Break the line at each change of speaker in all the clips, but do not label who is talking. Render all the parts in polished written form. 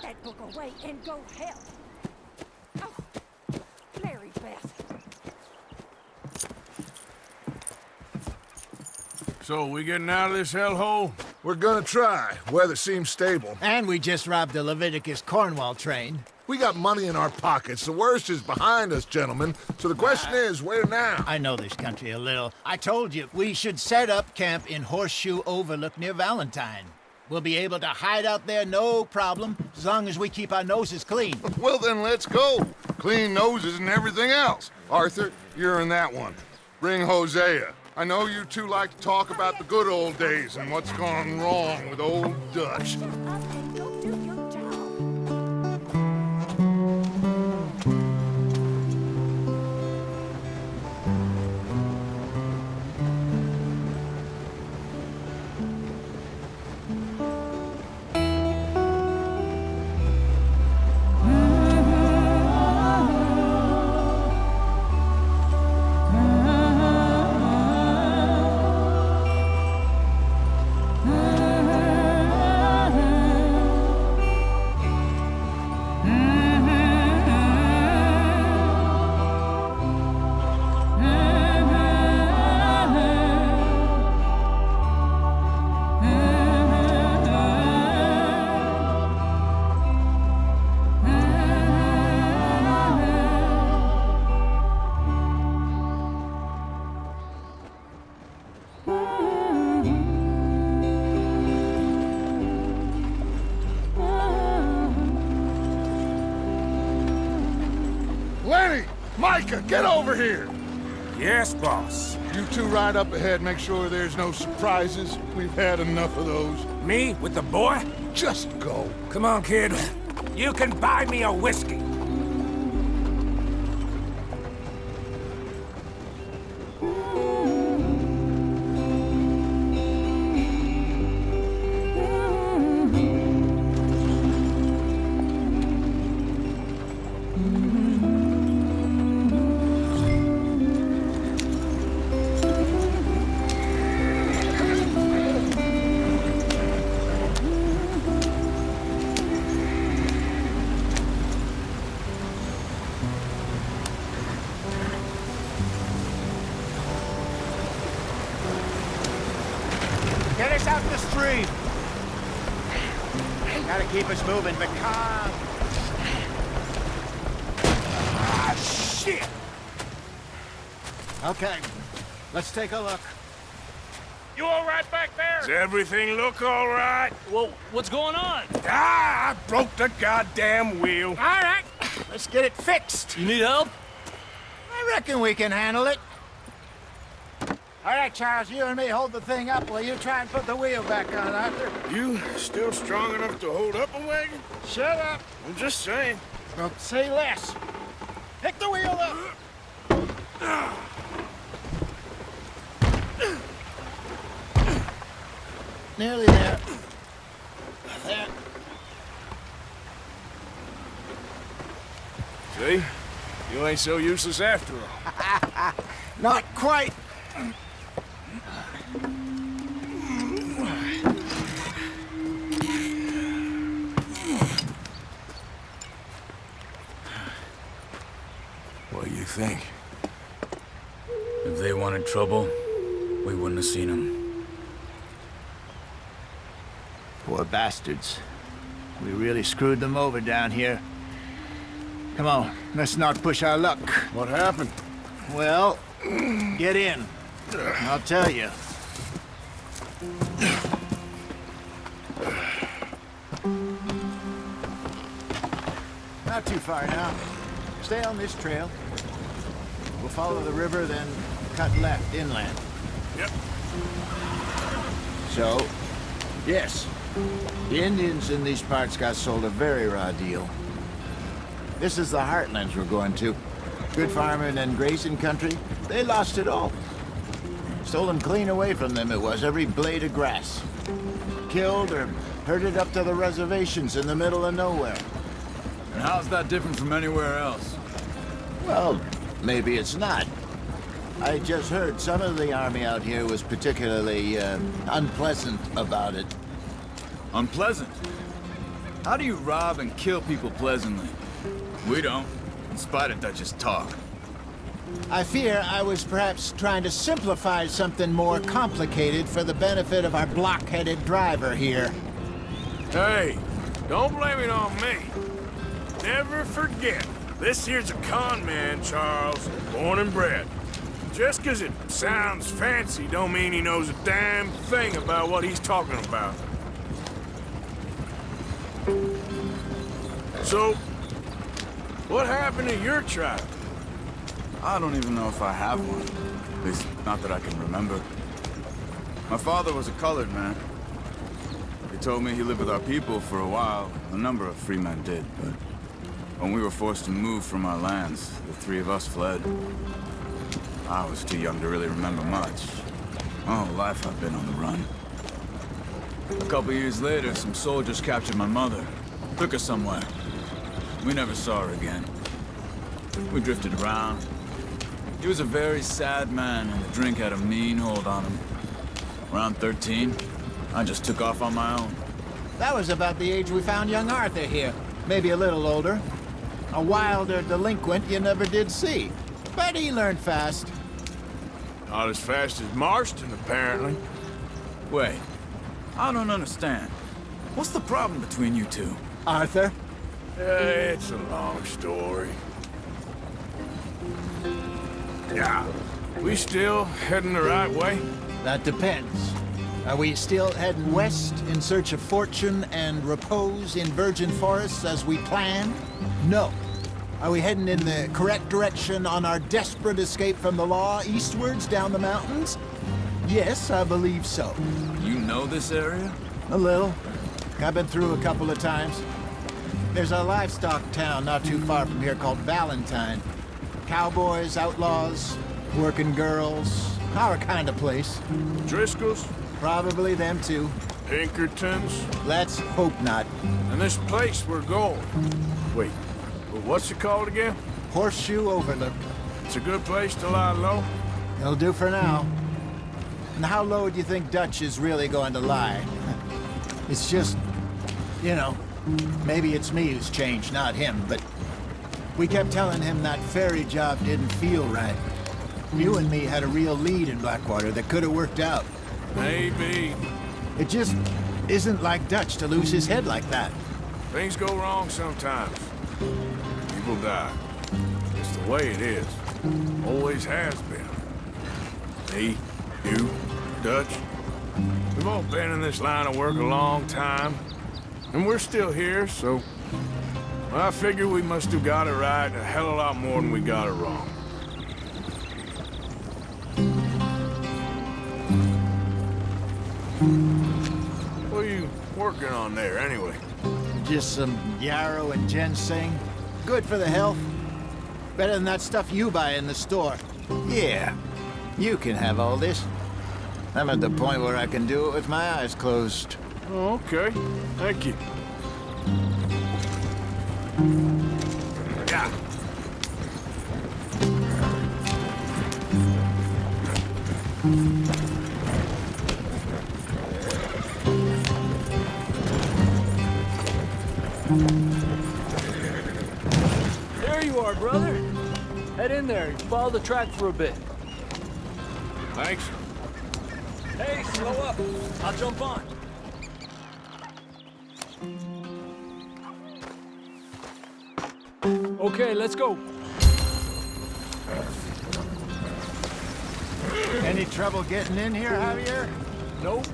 that book away and go help. Oh, Mary Beth.
So, we getting out of this hellhole?
We're gonna try. Weather seems stable.
And we just robbed the Leviticus Cornwall train.
We got money in our pockets. The worst is behind us, gentlemen. So the question is, where now?
I know this country a little. I told you, we should set up camp in Horseshoe Overlook near Valentine. We'll be able to hide out there, no problem, as long as we keep our noses clean.
Well, then let's go. Clean noses and everything else. Arthur, you're in that one. Bring Hosea. I know you two like to talk about the good old days and what's gone wrong with old Dutch.
Up and go do your job.
Lenny! Micah, get over here!
Yes, boss.
You two ride up ahead, make sure there's no surprises. We've had enough of those.
Me with the boy?
Just go.
Come on, kid. You can buy me a whiskey.
Get us out the stream. Gotta keep us moving, but calm.
Ah, shit!
Okay, let's take a look.
You all right back there?
Does everything look all right?
Well, what's going on?
Ah, I broke the goddamn wheel.
All right, let's get it fixed.
You need help?
I reckon we can handle it. All right, Charles, you and me hold the thing up while you try and put the wheel back on, Arthur.
You still strong enough to hold up a wagon?
Shut up.
I'm just saying.
Don't say less. Pick the wheel up. Nearly there. There.
See? You ain't so useless after all.
Not quite.
What do you think?
If they wanted trouble, we wouldn't have seen them.
Poor bastards. We really screwed them over down here. Come on, let's not push our luck.
What happened?
Well, get in. I'll tell you. Not too far now. Stay on this trail. We'll follow the river, then cut left inland.
Yep.
So, yes, the Indians in these parts got sold a very raw deal. This is the heartlands we're going to. Good farming and grazing country, they lost it all. Stolen clean away from them it was, every blade of grass. Killed or herded up to the reservations in the middle of nowhere.
And how's that different from anywhere else?
Well, maybe it's not. I just heard some of the army out here was particularly unpleasant about it.
Unpleasant? How do you rob and kill people pleasantly? We don't, in spite of Dutch's talk.
I fear I was perhaps trying to simplify something more complicated for the benefit of our block-headed driver here.
Hey, don't blame it on me. Never forget, this here's a con man, Charles, born and bred. Just 'cause it sounds fancy don't mean he knows a damn thing about what he's talking about. So, what happened to your tribe?
I don't even know if I have one. At least, not that I can remember. My father was a colored man. He told me he lived with our people for a while. A number of free men did, but when we were forced to move from our lands, the three of us fled. I was too young to really remember much. My whole life I've been on the run. A couple years later, some soldiers captured my mother. Took her somewhere. We never saw her again. We drifted around. He was a very sad man, and the drink had a mean hold on him. Around 13, I just took off on my own.
That was about the age we found young Arthur here. Maybe a little older. A wilder delinquent you never did see. But he learned fast.
Not as fast as Marston, apparently.
Wait, I don't understand. What's the problem between you two?
Arthur?
It's a long story. Yeah, we still heading the right way?
That depends. Are we still heading west in search of fortune and repose in virgin forests as we planned? No. Are we heading in the correct direction on our desperate escape from the law eastwards down the mountains? Yes, I believe so.
You know this area?
A little. I've been through a couple of times. There's a livestock town not too far from here called Valentine. Cowboys, outlaws, working girls, our kind of place.
Driscoll's?
Probably them too.
Pinkertons?
Let's hope not.
And this place we're going. Wait, what's it called again?
Horseshoe Overlook.
It's a good place to lie low?
It'll do for now. And how low do you think Dutch is really going to lie? It's just, you know, maybe it's me who's changed, not him, but we kept telling him that ferry job didn't feel right. You and me had a real lead in Blackwater that could have worked out.
Maybe.
It just isn't like Dutch to lose his head like that.
Things go wrong sometimes. People die. It's the way it is. Always has been. Me, you, Dutch. We've all been in this line of work a long time. And we're still here, so... I figure we must have got it right a hell of a lot more than we got it wrong. What are you working on there, anyway?
Just some yarrow and ginseng. Good for the health. Better than that stuff you buy in the store. Yeah, you can have all this. I'm at the point where I can do it with my eyes closed.
Oh, okay. Thank you. Yeah.
There you are, brother. Head in there and follow the track for a bit.
Thanks.
Hey, slow up. I'll jump on. Okay, let's go.
Any trouble getting in here, Javier?
Nope.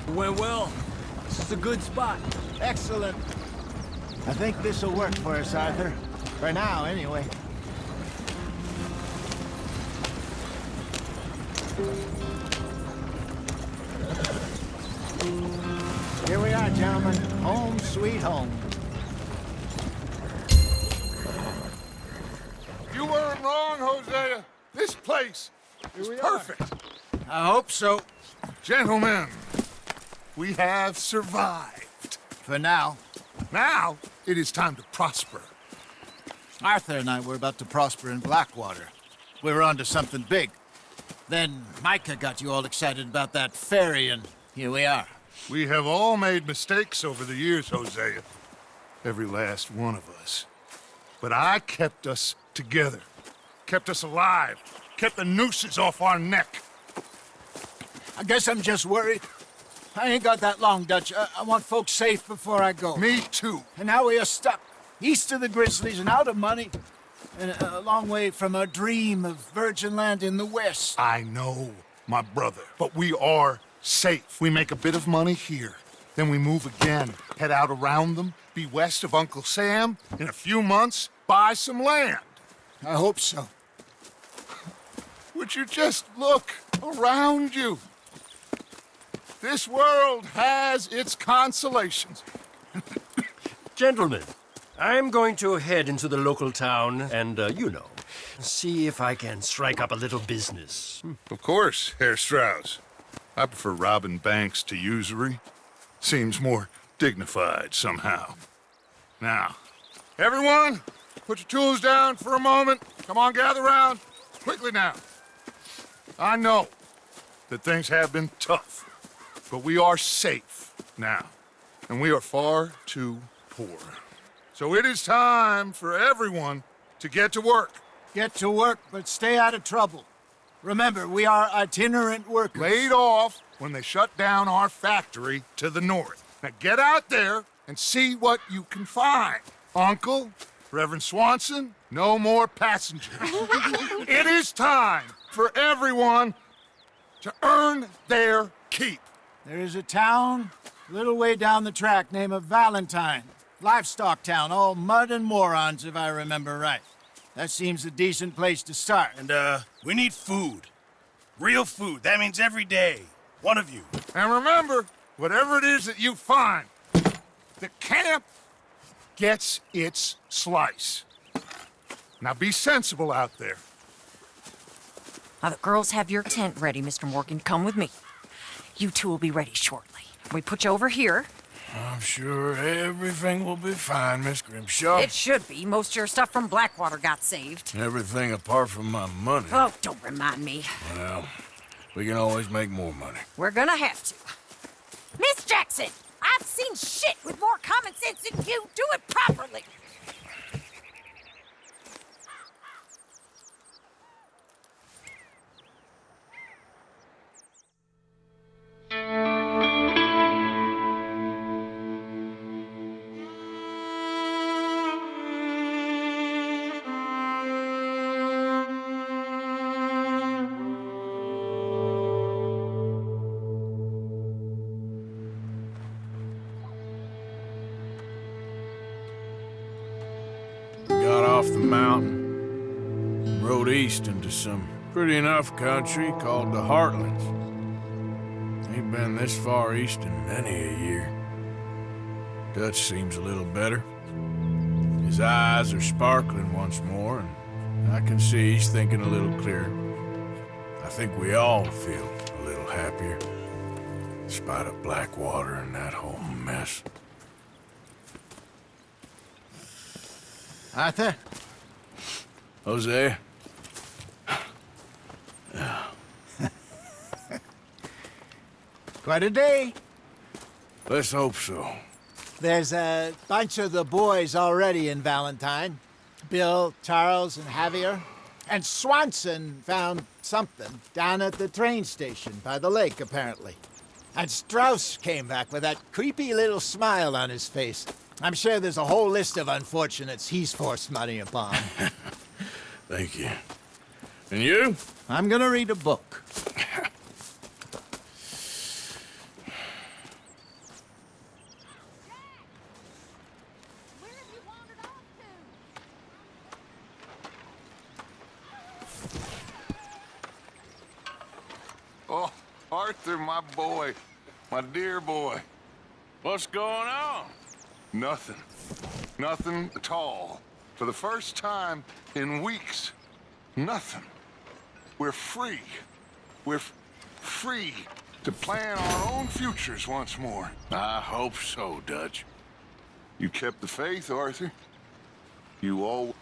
It went well. This is a good spot.
Excellent. I think this'll work for us, Arthur. For now, anyway. Here we are, gentlemen. Home sweet home.
You weren't wrong, Hosea. This place is perfect.
I hope so.
Gentlemen, we have survived.
For now.
Now, it is time to prosper.
Arthur and I were about to prosper in Blackwater. We were onto something big. Then Micah got you all excited about that ferry, and here we are.
We have all made mistakes over the years, Hosea. every last one of us. But I kept us together, kept us alive, kept the nooses off our neck.
I guess I'm just worried. I ain't got that long, Dutch. I want folks safe before I go.
Me too.
And now we are stuck, east of the Grizzlies and out of money, and a long way from a dream of virgin land in the west.
I know, my brother, but we are safe. We make a bit of money here, then we move again, head out around them, be west of Uncle Sam, in a few months, buy some land.
I hope so.
Would you just look around you? This world has its consolations.
Gentlemen, I'm going to head into the local town and, see if I can strike up a little business.
Of course, Herr Strauss. I prefer robbing banks to usury. Seems more dignified somehow. Now, everyone, put your tools down for a moment. Come on, gather round. Quickly now. I know that things have been tough, but we are safe now, and we are far too poor. So it is time for everyone to get to work.
Get to work, but stay out of trouble. Remember, we are itinerant workers.
Laid off when they shut down our factory to the north. Now get out there and see what you can find. Uncle, Reverend Swanson, no more passengers. It is time for everyone to earn their keep.
There is a town a little way down the track named Valentine. Livestock town, all mud and morons, if I remember right. That seems a decent place to start.
And, we need food. Real food. That means every day. One of you.
And remember, whatever it is that you find, the camp gets its slice. Now be sensible out there.
Now, the girls have your tent ready, Mr. Morgan. Come with me. You two will be ready shortly. We put you over here.
I'm sure everything will be fine, Miss Grimshaw.
It should be. Most of your stuff from Blackwater got saved.
Everything apart from my money.
Oh, don't remind me.
Well, we can always make more money.
We're gonna have to. Miss Jackson, I've seen shit with more common sense than you. Do it properly.
Got off the mountain, rode east into some pretty enough country called the Heartlands. Ain't been this far east in many a year. Dutch seems a little better. His eyes are sparkling once more, and I can see he's thinking a little clearer. I think we all feel a little happier, in spite of Blackwater and that whole mess.
Arthur?
Jose?
Quite a day.
Let's hope so.
There's a bunch of the boys already in Valentine. Bill, Charles, and Javier. And Swanson found something down at the train station by the lake, apparently. And Strauss came back with that creepy little smile on his face. I'm sure there's a whole list of unfortunates he's forced money upon.
Thank you. And you?
I'm gonna read a book.
Oh, Arthur, my boy. My dear boy.
What's going on?
Nothing. Nothing at all. For the first time in weeks, nothing. We're free. We're free to plan our own futures once more.
I hope so, Dutch.
You kept the faith, Arthur. You all